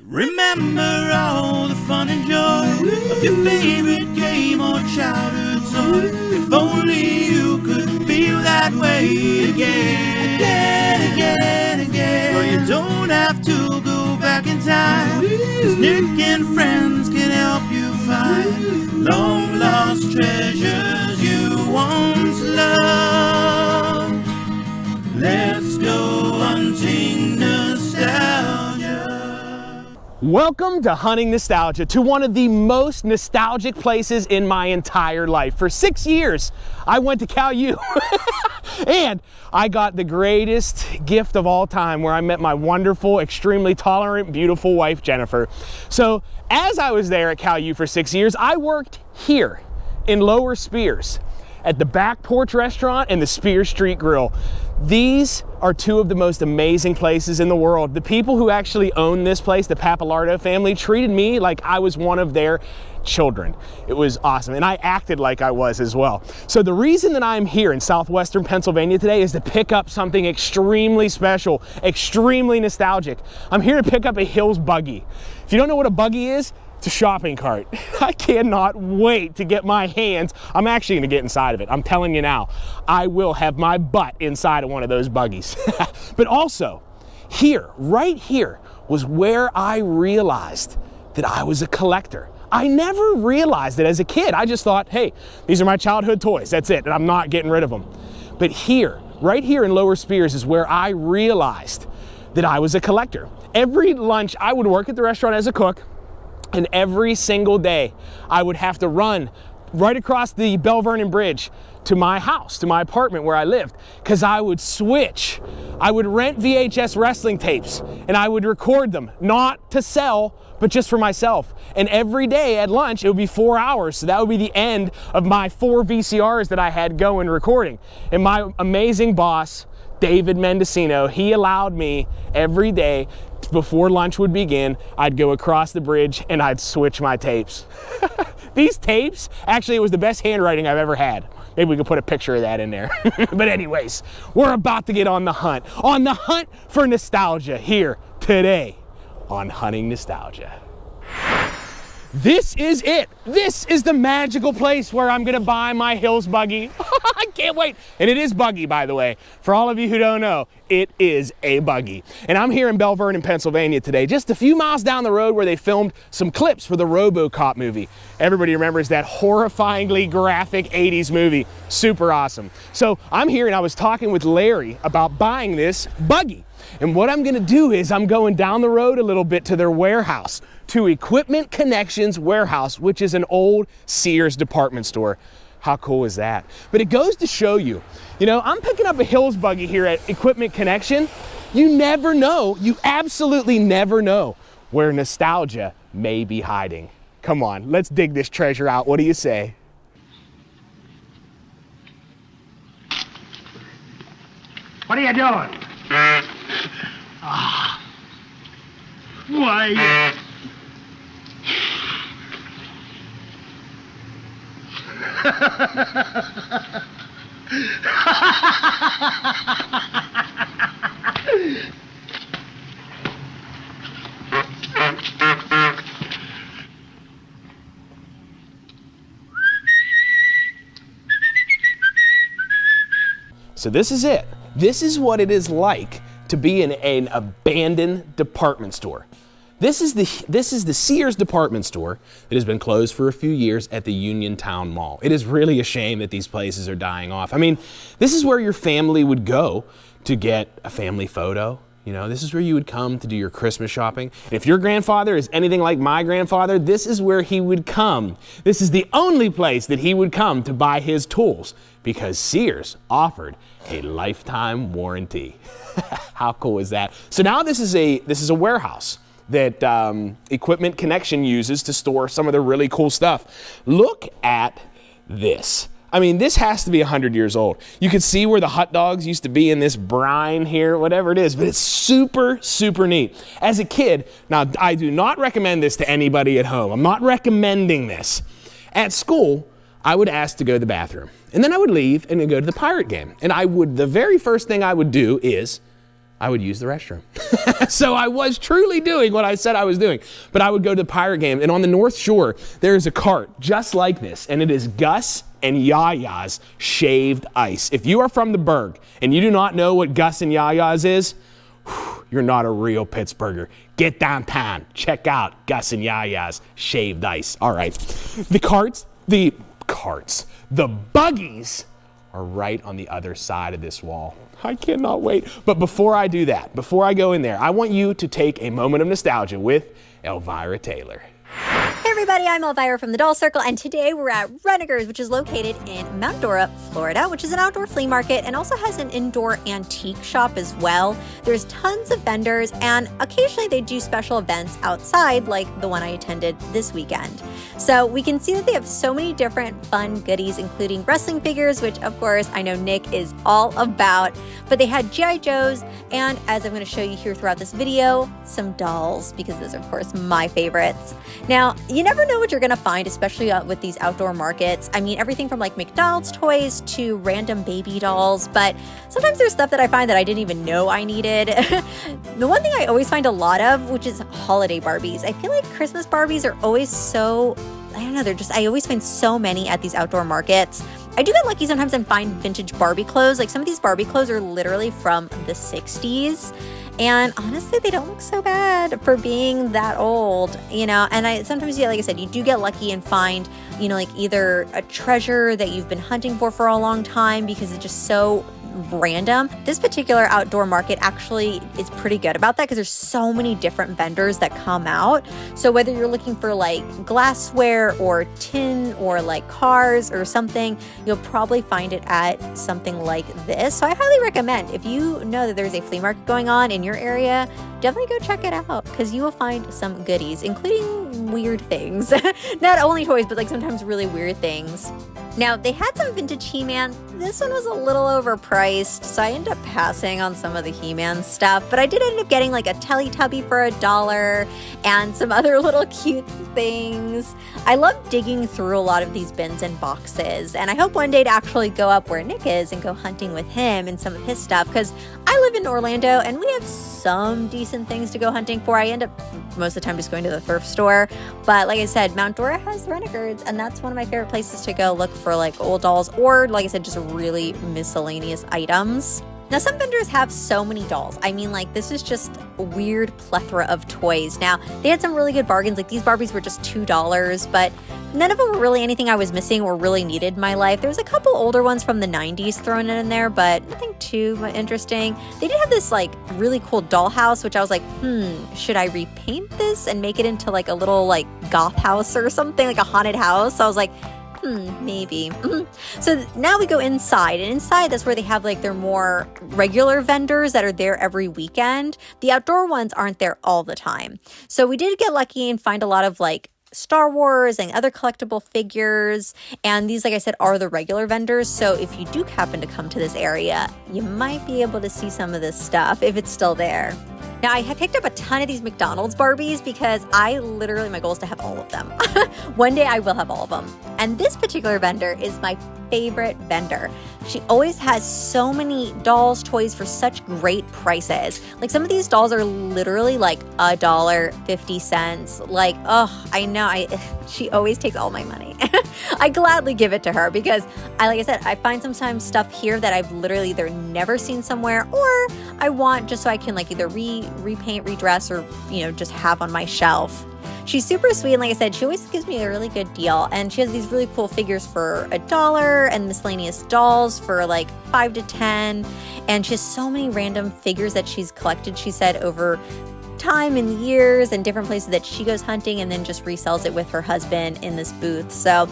Remember all the fun and joy of your favorite game or childhood toy. If only you could feel that way again. Well, you don't have to go back in time, 'cause Nick and friends can help you find long lost treasures you once loved. Let's go hunting nostalgia. Welcome to Hunting Nostalgia, to one of the most nostalgic places in my entire life. For 6 years, I went to Cal U, and I got the greatest gift of all time, where I met my wonderful, extremely tolerant, beautiful wife, Jennifer. So, as I was there at Cal U for 6 years, I worked here in Lower Speers at the Back Porch restaurant and the Spears Street Grill. These are two of the most amazing places in the world. The people who actually own this place, the Papalardo family, treated me like I was one of their children. It was awesome, and I acted like I was as well. So the reason that I'm here in southwestern Pennsylvania today is to pick up something extremely special, extremely nostalgic. I'm here to pick up a HILLS buggy. If you don't know what a buggy is, it's a shopping cart. I cannot wait to get my hands. I'm actually gonna get inside of it. I'm telling you now, I will have my butt inside of one of those buggies. But also, here, right here, was where I realized that I was a collector. I never realized it as a kid. I just thought, hey, these are my childhood toys, that's it, and I'm not getting rid of them. But here, right here in Lower Speers is where I realized that I was a collector. Every lunch, I would work at the restaurant as a cook, and every single day, I would have to run right across the Bell Vernon Bridge to my house, to my apartment where I lived, because I would switch. I would rent VHS wrestling tapes, and I would record them, not to sell, but just for myself. And every day at lunch, it would be 4 hours, so that would be the end of my 4 VCRs that I had going recording. And my amazing boss, David Mendocino, he allowed me every day, before lunch would begin, I'd go across the bridge and I'd switch my tapes. These tapes, actually, it was the best handwriting I've ever had. Maybe we could put a picture of that in there. But anyways, we're about to get on the hunt for nostalgia here today on Hunting Nostalgia. This is it. This is the magical place where I'm gonna buy my HILLS buggy. I can't wait. And it is buggy, by the way. For all of you who don't know, it is a buggy. And I'm here in Bell Vernon, Pennsylvania today, just a few miles down the road where they filmed some clips for the RoboCop movie. Everybody remembers that horrifyingly graphic 80s movie. Super awesome. So I'm here and I was talking with Larry about buying this buggy. And what I'm gonna do is I'm going down the road a little bit to their warehouse, to Equipment Connections Warehouse, which is an old Sears department store. How cool is that? But it goes to show you, I'm picking up a HILLS buggy here at Equipment Connection. You never know, you absolutely never know where nostalgia may be hiding. Come on, let's dig this treasure out. What do you say? What are you doing? Why? So this is it. This is what it is like to be in an abandoned department store. This is the Sears department store that has been closed for a few years at the Uniontown Mall. It is really a shame that these places are dying off. I mean, this is where your family would go to get a family photo. This is where you would come to do your Christmas shopping. And if your grandfather is anything like my grandfather, this is where he would come. This is the only place that he would come to buy his tools, because Sears offered a lifetime warranty. How cool is that? So now this is a warehouse that Equipment Connection uses to store some of their really cool stuff. Look at this. I mean, this has to be 100 years old. You can see where the hot dogs used to be in this brine here, whatever it is, but it's super, super neat. As a kid, now I do not recommend this to anybody at home. I'm not recommending this. At school, I would ask to go to the bathroom, and then I would leave and go to the Pirate game. And the very first thing I would do is I would use the restroom. So I was truly doing what I said I was doing. But I would go to the pirate game, and on the North Shore, there is a cart just like this, and it is Gus and Yaya's shaved ice. If you are from the Berg and you do not know what Gus and Yaya's is, you're not a real Pittsburgher. Get downtown, check out Gus and Yaya's shaved ice. All right, the buggies are right on the other side of this wall. I cannot wait. But before I do that, before I go in there, I want you to take a moment of nostalgia with Elvira Taylor. Hey everybody, I'm Elvira from the Doll Circle, and today we're at Renegars, which is located in Mount Dora, Florida, which is an outdoor flea market and also has an indoor antique shop as well. There's tons of vendors, and occasionally they do special events outside, like the one I attended this weekend. So we can see that they have so many different fun goodies, including wrestling figures, which of course I know Nick is all about, but they had G.I. Joes, and as I'm going to show you here throughout this video, some dolls, because those are of course my favorites. Now, you never know what you're gonna find, especially with these outdoor markets. I mean, everything from like McDonald's toys to random baby dolls, but sometimes there's stuff that I find that I didn't even know I needed. The one thing I always find a lot of, which is holiday Barbies. I feel like Christmas Barbies are always so, I don't know, I always find so many at these outdoor markets. I do get lucky sometimes and find vintage Barbie clothes. Like some of these Barbie clothes are literally from the 60s. And honestly, they don't look so bad for being that old, you know, and sometimes, yeah, like I said, you do get lucky and find, you know, like either a treasure that you've been hunting for a long time because it's just so random. This particular outdoor market actually is pretty good about that because there's so many different vendors that come out. So whether you're looking for like glassware or tin or like cars or something, you'll probably find it at something like this. So I highly recommend, if you know that there's a flea market going on in your area, definitely go check it out because you will find some goodies, including weird things. Not only toys, but like sometimes really weird things. Now, they had some vintage He-Man. This one was a little overpriced, so I ended up passing on some of the He-Man stuff, but I did end up getting like a Teletubby for $1 and some other little cute things. I love digging through a lot of these bins and boxes, and I hope one day to actually go up where Nick is and go hunting with him and some of his stuff, because I live in Orlando and we have some decent things to go hunting for. I end up most of the time just going to the thrift store, but like I said, Mount Dora has Renegars, and that's one of my favorite places to go look for like old dolls or, like I said, just really miscellaneous items. Now, some vendors have so many dolls. I mean, like, this is just a weird plethora of toys. Now, they had some really good bargains. Like, these Barbies were just $2, but none of them were really anything I was missing or really needed in my life. There was a couple older ones from the 90s thrown in there, but nothing too interesting. They did have this, like, really cool dollhouse, which I was like, should I repaint this and make it into, like, a little, like, goth house or something, like a haunted house? So I was like, maybe. So now we go inside, and inside that's where they have like their more regular vendors that are there every weekend. The outdoor ones aren't there all the time. So we did get lucky and find a lot of like Star Wars and other collectible figures, and these, like I said, are the regular vendors. So if you do happen to come to this area, you might be able to see some of this stuff if it's still there. Now, I had picked up a ton of these McDonald's Barbies because my goal is to have all of them. One day I will have all of them. And this particular vendor is my favorite vendor. She always has so many dolls, toys for such great prices. Like some of these dolls are literally like $1.50. Like, oh, I know, she always takes all my money. I gladly give it to her because like I said, I find sometimes stuff here that I've literally either never seen somewhere or I want just so I can like either repaint, redress, or, you know, just have on my shelf. She's super sweet, and like I said, she always gives me a really good deal, and she has these really cool figures for $1 and miscellaneous dolls for like $5 to $10, and she has so many random figures that she's collected, she said, over time and years and different places that she goes hunting and then just resells it with her husband in this booth. So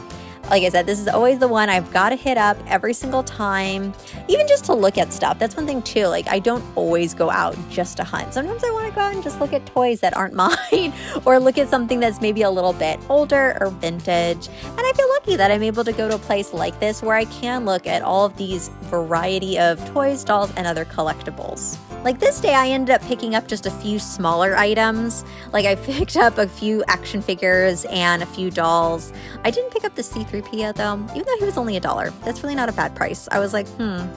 like I said, this is always the one I've got to hit up every single time, even just to look at stuff. That's one thing too. Like, I don't always go out just to hunt. Sometimes I want to go out and just look at toys that aren't mine or look at something that's maybe a little bit older or vintage. And I feel lucky that I'm able to go to a place like this where I can look at all of these variety of toys, dolls, and other collectibles. Like this day, I ended up picking up just a few smaller items. Like I picked up a few action figures and a few dolls. I didn't pick up the C-3PO though, even though he was only $1. That's really not a bad price. I was like, I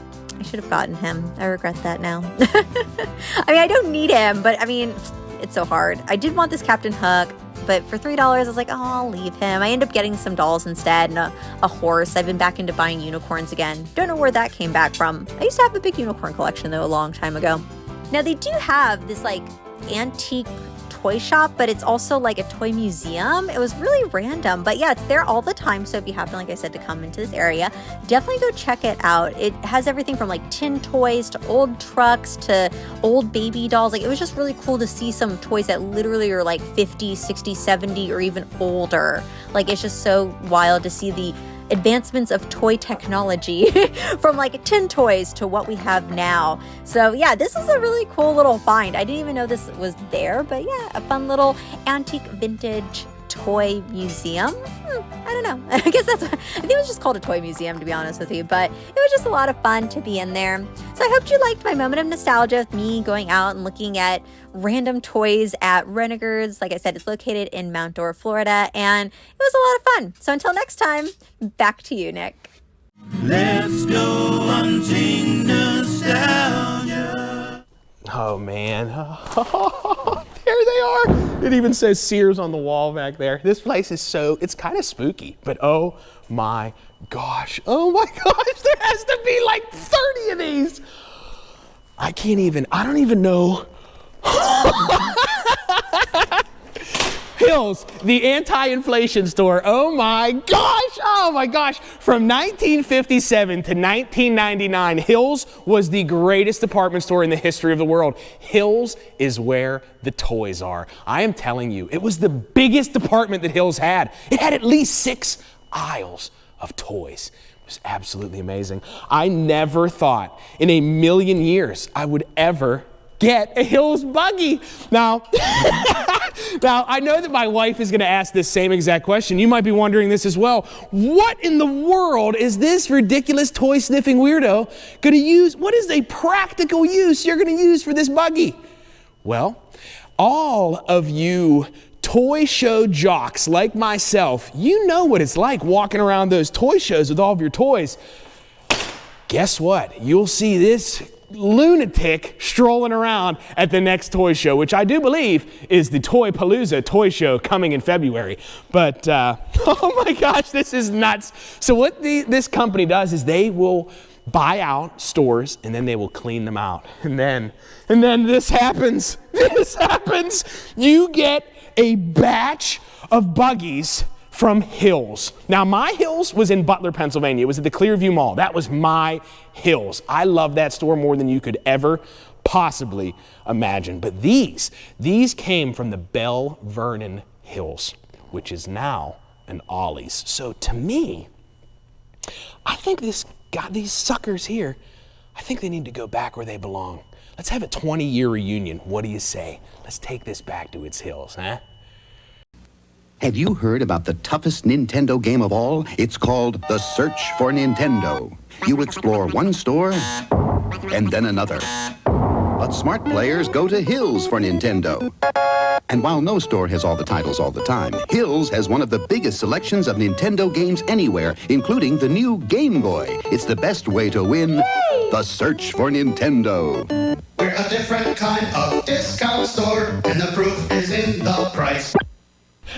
I should have gotten him. I regret that now. I mean, I don't need him, but I mean, it's so hard. I did want this Captain Hook, but for $3, I was like, oh, I'll leave him. I end up getting some dolls instead and a horse. I've been back into buying unicorns again. Don't know where that came back from. I used to have a big unicorn collection, though, a long time ago. Now, they do have this, like, antique toy shop, but it's also like a toy museum. It was really random, but yeah, it's there all the time. So if you happen, like I said, to come into this area, definitely go check it out. It has everything from like tin toys to old trucks to old baby dolls. Like, it was just really cool to see some toys that literally are like 50, 60, 70, or even older. Like, it's just so wild to see the advancements of toy technology from like tin toys to what we have now. So yeah, this is a really cool little find. I didn't even know this was there, but yeah, a fun little antique vintage toy museum. I don't know. I think it was just called a toy museum, to be honest with you, but it was just a lot of fun to be in there. So I hope you liked my moment of nostalgia with me going out and looking at random toys at Renegars. Like I said, it's located in Mount Dora, Florida, and it was a lot of fun. So until next time, back to you, Nick. Let's go hunting nostalgia. Oh man, there they are. It even says Sears on the wall back there. This place is it's kind of spooky, but oh my gosh, there has to be like 30 of these. I don't even know. HILLS, the anti-inflation store. Oh my gosh. From 1957 to 1999, HILLS was the greatest department store in the history of the world. HILLS is where the toys are. I am telling you, it was the biggest department that HILLS had. It had at least 6 aisles of toys. It was absolutely amazing. I never thought in a million years I would ever get a HILLS buggy. Now, I know that my wife is going to ask this same exact question. You might be wondering this as well. What in the world is this ridiculous toy sniffing weirdo going to use? What is a practical use you're going to use for this buggy? Well, all of you toy show jocks like myself, you know what it's like walking around those toy shows with all of your toys. Guess what? You'll see this lunatic strolling around at the next toy show, which I do believe is the Toy Palooza toy show coming in February. But oh my gosh, this is nuts. So what this company does is they will buy out stores and then they will clean them out. And then this happens. You get a batch of buggies from HILLS. Now, my HILLS was in Butler, Pennsylvania. It was at the Clearview Mall. That was my HILLS. I love that store more than you could ever possibly imagine. But these came from the Bell Vernon HILLS, which is now an Ollie's. So to me, I think these suckers here, I think they need to go back where they belong. Let's have a 20-year reunion. What do you say? Let's take this back to its HILLS, huh? Have you heard about the toughest Nintendo game of all? It's called The Search for Nintendo. You explore one store and then another. But smart players go to HILLS for Nintendo. And while no store has all the titles all the time, HILLS has one of the biggest selections of Nintendo games anywhere, including the new Game Boy. It's the best way to win The Search for Nintendo. We're a different kind of discount store, and the proof is in the price.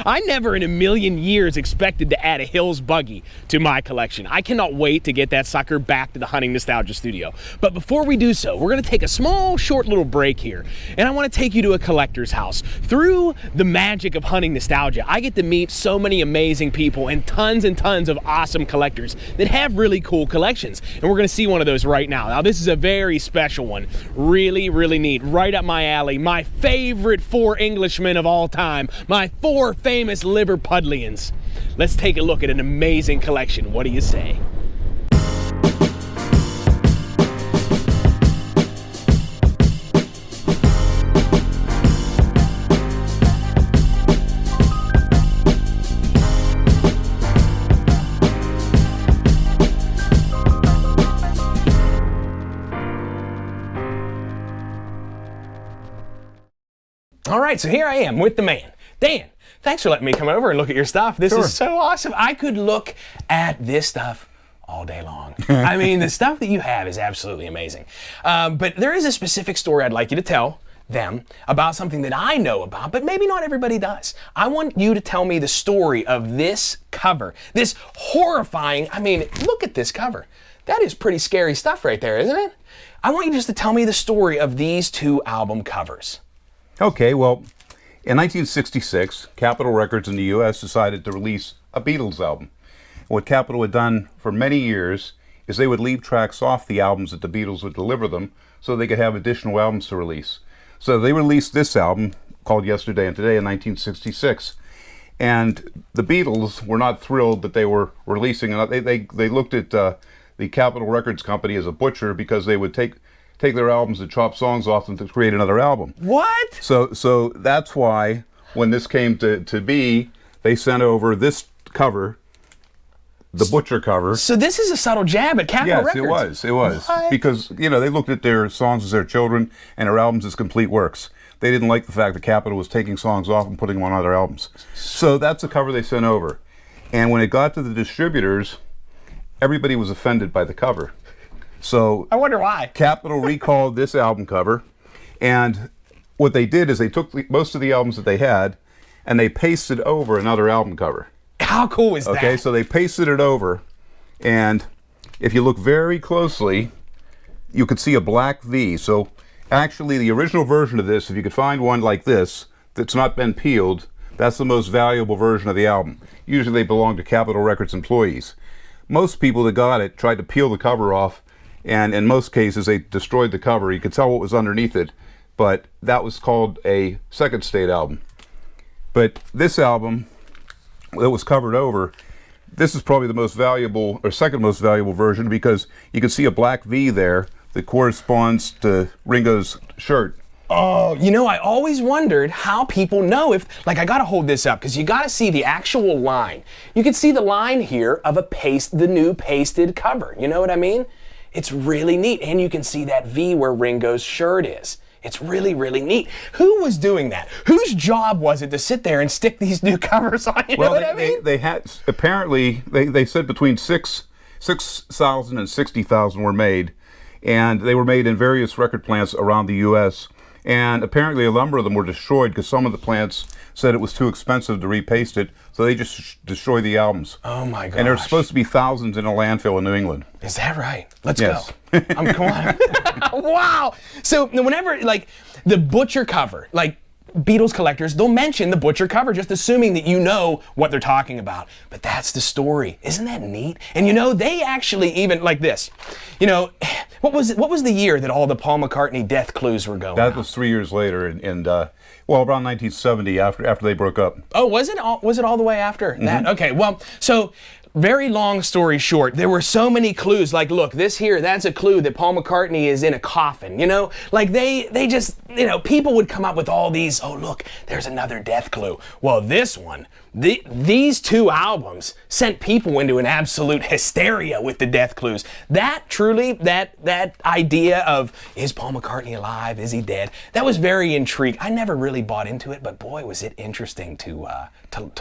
I never in a million years expected to add a HILLS buggy to my collection. I cannot wait to get that sucker back to the Hunting Nostalgia Studio. But before we do so, we're going to take a small, short little break here. And I want to take you to a collector's house. Through the magic of Hunting Nostalgia, I get to meet so many amazing people and tons of awesome collectors that have really cool collections. And we're going to see one of those right now. Now, this is a very special one. Really, really neat. Right up my alley. My favorite 4 Englishmen of all time. My 4 famous Liverpudlians. Let's take a look at an amazing collection. What do you say? All right, so here I am with the man, Dan. Thanks for letting me come over and look at your stuff. This is so awesome. I could look at this stuff all day long. I mean, the stuff that you have is absolutely amazing. But there is a specific story I'd like you to tell them about something that I know about, but maybe not everybody does. I want you to tell me the story of this cover, this horrifying, I mean, look at this cover. That is pretty scary stuff right there, isn't it? I want you just to tell me the story of these two album covers. Okay, well, in 1966, Capitol Records in the U.S. decided to release a Beatles album. What Capitol had done for many years is they would leave tracks off the albums that the Beatles would deliver them so they could have additional albums to release. So they released this album called Yesterday and Today in 1966. And the Beatles were not thrilled that they were releasing it. They looked at the Capitol Records company as a butcher because they would take their albums and chop songs off them to create another album. What? So that's why when this came to be, they sent over this cover, the butcher cover. So this is a subtle jab at Capitol Records. Yes, it was. What? Because, you know, they looked at their songs as their children and their albums as complete works. They didn't like the fact that Capitol was taking songs off and putting them on other albums. So that's the cover they sent over. And when it got to the distributors, everybody was offended by the cover. So I wonder why. Capitol recalled this album cover, and what they did is they took most of the albums that they had and they pasted over another album cover. How cool is that? Okay, so they pasted it over, and if you look very closely, you could see a black V. So actually the original version of this, if you could find one like this that's not been peeled, that's the most valuable version of the album. Usually they belong to Capitol Records employees. Most people that got it tried to peel the cover off, and in most cases they destroyed the cover. You could tell what was underneath it, but that was called a second state album. But this album that was covered over, this is probably the most valuable, or second most valuable version, because you can see a black V there that corresponds to Ringo's shirt. Oh, you know, I always wondered how people know if, like, I gotta hold this up because you gotta see the actual line. You can see the line here of the new pasted cover. You know what I mean? It's really neat. And you can see that V where Ringo's shirt is. It's really, really neat. Who was doing that? Whose job was it to sit there and stick these new covers on? You know what I mean? They had, apparently, they said between 6,000 and 60,000 were made, and they were made in various record plants around the U.S., and apparently a number of them were destroyed because some of the plants said it was too expensive to repaste it, so they just destroyed the albums. Oh my gosh. And there's supposed to be thousands in a landfill in New England. Is that right? Let's Yes. go. Come on. Wow. So whenever, like, the butcher cover, like, Beatles collectors, they'll mention the butcher cover, just assuming that you know what they're talking about. But that's the story. Isn't that neat? And you know, they actually even, like this, you know, what was the year that all the Paul McCartney death clues were going That out? was 3 years later, and well, around 1970, after they broke up. Oh, was it all the way after that? Okay, well, so very long story short, there were so many clues. Like, look, this here, that's a clue that Paul McCartney is in a coffin, you know? Like, they just, you know, people would come up with all these, oh, look, there's another death clue. Well, this one, these two albums sent people into an absolute hysteria with the death clues. That truly, that idea of, is Paul McCartney alive? Is he dead? That was very intriguing. I never really bought into it, but boy, was it interesting to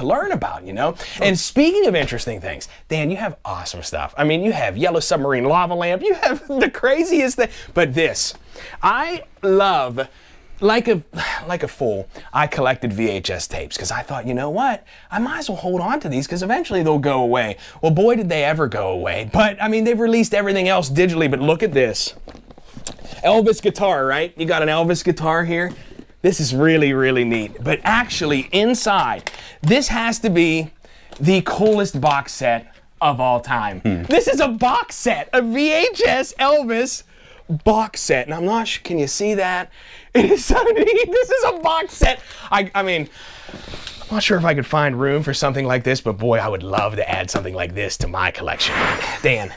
learn about, you know? And speaking of interesting things, Dan, you have awesome stuff. I mean, you have Yellow Submarine Lava Lamp, you have the craziest thing, but this, I love. Like a fool, I collected VHS tapes because I thought, you know what? I might as well hold on to these because eventually they'll go away. Well, boy, did they ever go away. But, I mean, they've released everything else digitally, but look at this. Elvis guitar, right? You got an Elvis guitar here. This is really, really neat. But actually, inside, this has to be the coolest box set of all time. This is a box set, a VHS Elvis box set, and I'm not sure, can you see that? It is so neat. This is a box set. I mean, I'm not sure if I could find room for something like this, but boy, I would love to add something like this to my collection. Dan,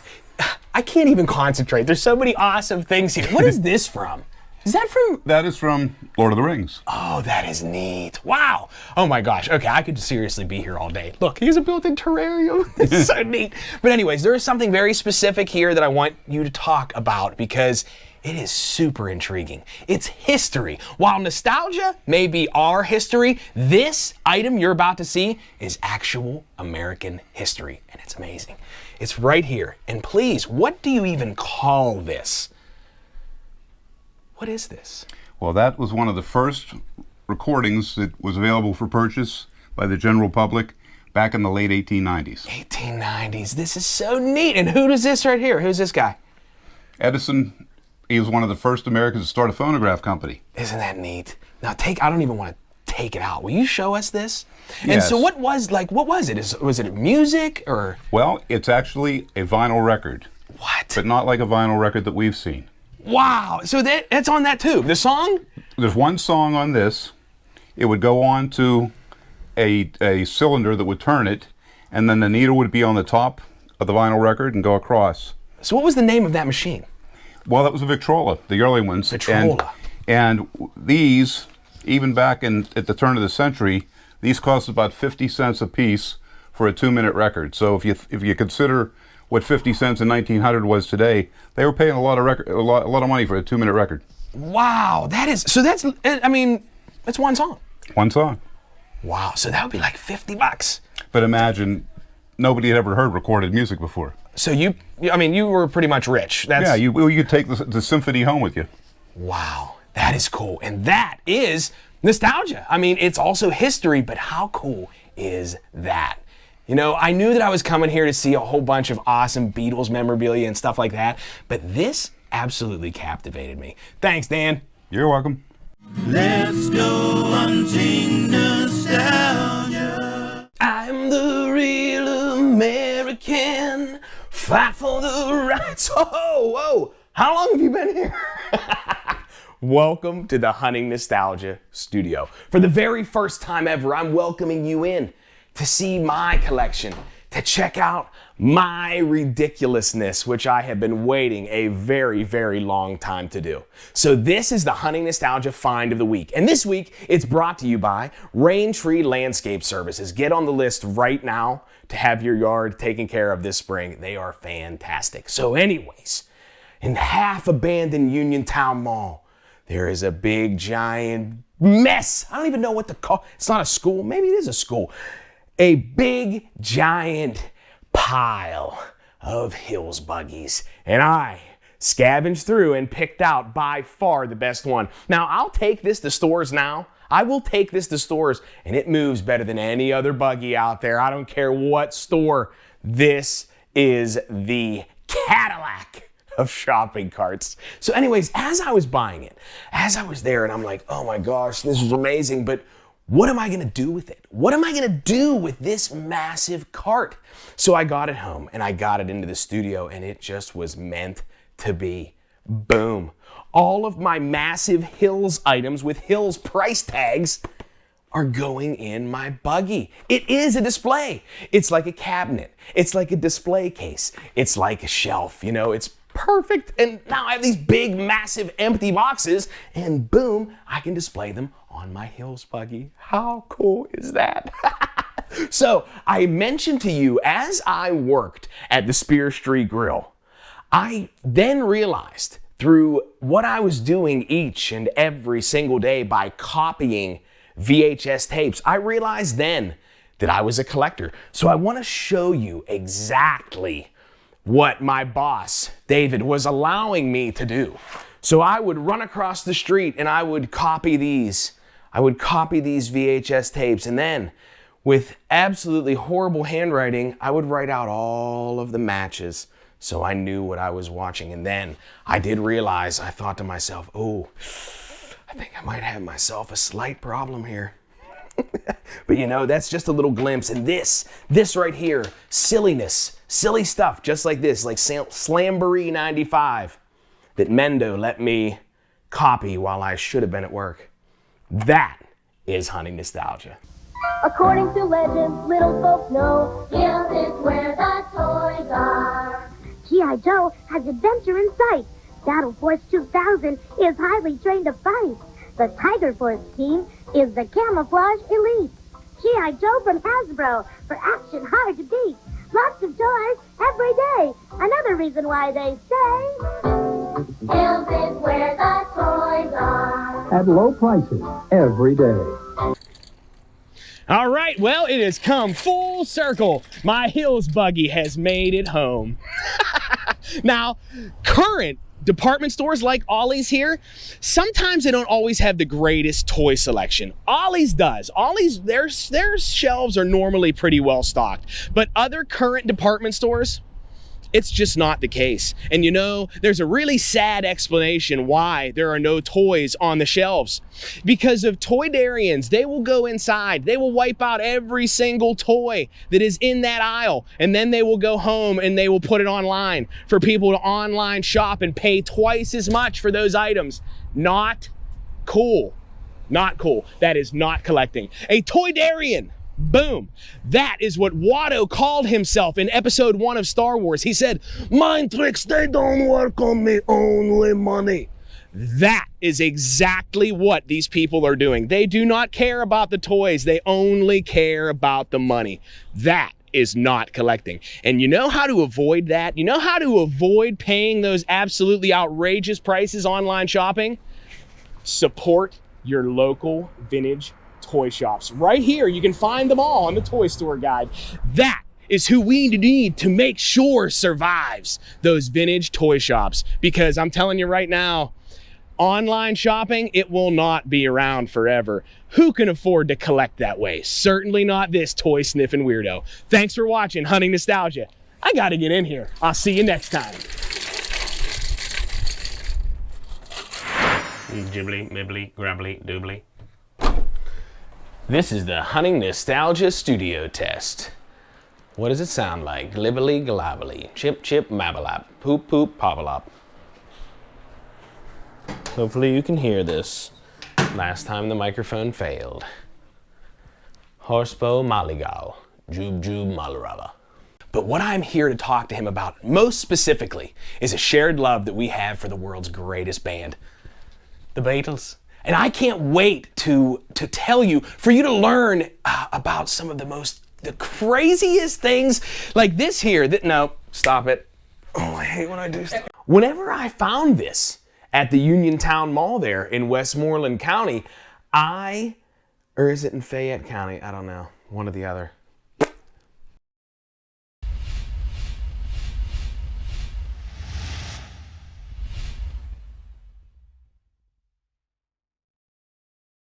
I can't even concentrate. There's so many awesome things here. What is this from? Is that from? That is from Lord of the Rings. Oh, that is neat. Wow. Oh my gosh. Okay, I could seriously be here all day. Look, here's a built-in terrarium. It's so neat. But anyways, there is something very specific here that I want you to talk about because it is super intriguing. It's history. While nostalgia may be our history, this item you're about to see is actual American history, and it's amazing. It's right here. And please, what do you even call this? What is this? Well, that was one of the first recordings that was available for purchase by the general public back in the late 1890s. 1890s. This is so neat. And who is this right here? Who's this guy? Edison, he was one of the first Americans to start a phonograph company. Isn't that neat? Now I don't even want to take it out. Will you show us this? And Yes. so what was it? Was it music or? Well, it's actually a vinyl record, What? but not like a vinyl record that we've seen. Wow. So that's on that tube. The song? There's one song on this. It would go on to a cylinder that would turn it, and then the needle would be on the top of the vinyl record and go across. So what was the name of that machine? Well, that was a Victrola, the early ones. Victrola. And these, even back at the turn of the century, these cost about 50 cents a piece for a 2-minute record. So if you consider what 50 cents in 1900 was today, they were paying a lot of money for a 2-minute record. Wow. That's one song. One song. Wow. So that would be like $50. But imagine, nobody had ever heard recorded music before. So you were pretty much rich. Yeah, you could take the symphony home with you. Wow. That is cool. And that is nostalgia. I mean, it's also history, but how cool is that? You know, I knew that I was coming here to see a whole bunch of awesome Beatles memorabilia and stuff like that, but this absolutely captivated me. Thanks, Dan. You're welcome. Let's go hunting nostalgia. I'm the real American, fight for the rights. Whoa, how long have you been here? Welcome to the Hunting Nostalgia Studio. For the very first time ever, I'm welcoming you in to see my collection, to check out my ridiculousness, which I have been waiting a very, very long time to do. So this is the Hunting Nostalgia Find of the Week. And this week, it's brought to you by Rain Tree Landscape Services. Get on the list right now to have your yard taken care of this spring. They are fantastic. So anyways, in half-abandoned Uniontown Mall, there is a big, giant mess. I don't even know what to call it. It's not a school. Maybe it is a school. A big, giant pile of HILLS buggies. And I scavenged through and picked out by far the best one. Now, I'll take this to stores now. I will take this to stores, and it moves better than any other buggy out there. I don't care what store. This is the Cadillac of shopping carts. So anyways, as I was buying it, as I was there, and I'm like, oh my gosh, this is amazing, but what am I gonna do with it? What am I gonna do with this massive cart? So I got it home and I got it into the studio, and it just was meant to be. Boom. All of my massive HILLS items with HILLS price tags are going in my buggy. It is a display. It's like a cabinet. It's like a display case. It's like a shelf, you know, it's perfect. And now I have these big, massive, empty boxes, and boom, I can display them on my HILLS buggy. How cool is that? So I mentioned to you, as I worked at the Spears Street Grill, I then realized through what I was doing each and every single day by copying VHS tapes, I realized then that I was a collector. So I want to show you exactly what my boss, David, was allowing me to do. So I would run across the street and I would copy these. I would copy these VHS tapes, and then with absolutely horrible handwriting, I would write out all of the matches so I knew what I was watching. And then I did realize, I thought to myself, oh, I think I might have myself a slight problem here. But you know, that's just a little glimpse. And this right here, silliness, silly stuff, just like this, like Slamboree 95 that Mendo let me copy while I should have been at work. That is hunting nostalgia. According to legend, little folks know, HILLS is where the toys are. G.I. Joe has adventure in sight. Battle Force 2000 is highly trained to fight. The Tiger Force team is the Camouflage Elite. G.I. Joe from Hasbro for action hard to beat. Lots of toys every day. Another reason why they say HILLS is where the toys are. At low prices every day. All right, well, it has come full circle. My Hills buggy has made it home. Now, current department stores like Ollie's here, sometimes they don't always have the greatest toy selection. Ollie's does. Ollie's, their shelves are normally pretty well stocked, but other current department stores, it's just not the case. And you know, there's a really sad explanation why there are no toys on the shelves. Because of toydarians, they will go inside, they will wipe out every single toy that is in that aisle, and then they will go home and they will put it online for people to online shop and pay twice as much for those items. Not cool. Not cool. That is not collecting. A toydarian. Boom. That is what Watto called himself in episode 1 of Star Wars. He said, "Mind tricks, they don't work on me, only money." That is exactly what these people are doing. They do not care about the toys. They only care about the money. That is not collecting. And you know how to avoid that? You know how to avoid paying those absolutely outrageous prices online shopping? Support your local vintage toy shops. Right here, you can find them all on the Toy Store Guide. That is who we need to make sure survives those vintage toy shops. Because I'm telling you right now, online shopping, it will not be around forever. Who can afford to collect that way? Certainly not this toy sniffing weirdo. Thanks for watching Hunting Nostalgia. I gotta get in here. I'll see you next time. Gibbly, mibbly, grabbly, doobly. This is the Hunting Nostalgia Studio Test. What does it sound like? Glibbly, globbly, chip, chip, mabbalap, poop, poop, popalop. Hopefully you can hear this. Last time the microphone failed. Horsebow, mollygow, joob, joob, malarava. But what I'm here to talk to him about most specifically is a shared love that we have for the world's greatest band, the Beatles. And I can't wait to tell you, for you to learn about some of the craziest things like this here. No, stop it. Oh, I hate when I do stuff. Whenever I found this at the Uniontown Mall there in Westmoreland County, or is it in Fayette County? I don't know, one or the other.